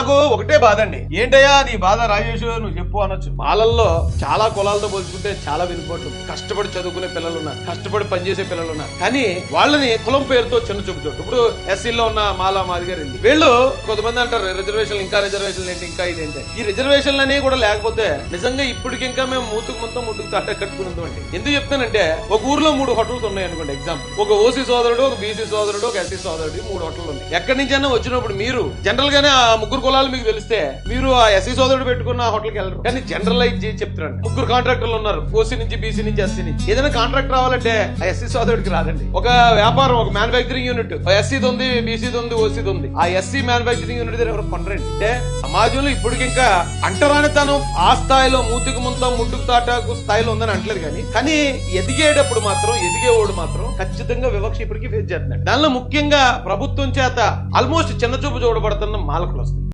నాకు ఒకటే బాధ అండి. ఏంటయ్యా నీ బాధ రాజేష్ నువ్వు చెప్పు అనొచ్చు. మాలల్లో చాలా కులాలతో పోల్చుకుంటే చాలా వెనుకోట్లు, కష్టపడి చదువుకునే పిల్లలు ఉన్నారు, కష్టపడి పనిచేసే పిల్లలు ఉన్నారు. కానీ వాళ్ళని కులం పేరుతో చిన్న చూపు చూడు. ఇప్పుడు ఎస్సీలో ఉన్న మాలా మాదిగా రెడ్డి వీళ్ళు కొంతమంది అంటారు రిజర్వేషన్ ఇంకా రిజర్వేషన్ ఏంటి ఇంకా ఇదేంటి. ఈ రిజర్వేషన్లు అనేవి కూడా లేకపోతే నిజంగా ఇప్పటికి ఇంకా మేము మూతుకు మొత్తం ముట్టుకు తట్ట కట్టుకుని అండి. ఎందుకు చెప్తానంటే ఒక ఊర్లో 3 హోటల్స్ ఉన్నాయి అనుకోండి ఎగ్జాంపుల్. ఒక ఓసీ సోదరుడు, ఒక బీసీ సోదరుడు, ఒక ఎస్సీ సోదరుడు, 3 హోటల్ ఉన్నాయి. ఎక్కడి నుంచైనా వచ్చినప్పుడు మీరు జనరల్ గానే ఆ 3 కులాలు మీకు తెలిస్తే మీరు ఆ ఎస్సీ సోదరుడు పెట్టుకున్న హోటల్కి వెళ్ళరు. కానీ జనరలైజ్ చేసి చెప్తున్నాను. 3 కాంట్రాక్టర్లు ఉన్నారు, ఓసీ నుంచి, బీసీ నుంచి, ఎస్సీ నుంచి. ఏదైనా కాంట్రాక్ట్ రావాలంటే ఆ ఎస్సీ సోదరుడికి రాదండి. ఒక వ్యాపారం, ఒక మ్యానుఫాక్చరింగ్ యూనిట్ ఎస్సీది ఉంది, బీసీది ఉంది, ఓసీది ఉంది. ఆ ఎస్సీ మ్యానుఫాక్చరింగ్ యూనిట్ దగ్గర ఎవరు కొనరండి. అంటే సమాజంలో ఇప్పటికి ఇంకా అంటరానితనం ఆ స్థాయిలో మూతికి ముంత ముట్టుకు తాటాకు స్థాయిలో ఉందని అంటలేదు. కానీ ఎదిగేటప్పుడు మాత్రం ఎదిగేవాడు మాత్రం ఖచ్చితంగా వివక్ష ఇప్పటికీ ఫేస్ చేస్తున్నాడు. దానిలో ముఖ్యంగా ప్రభుత్వం చేత ఆల్మోస్ట్ చిన్న చూపు చూడబడుతున్న మాలకులు వస్తుంది.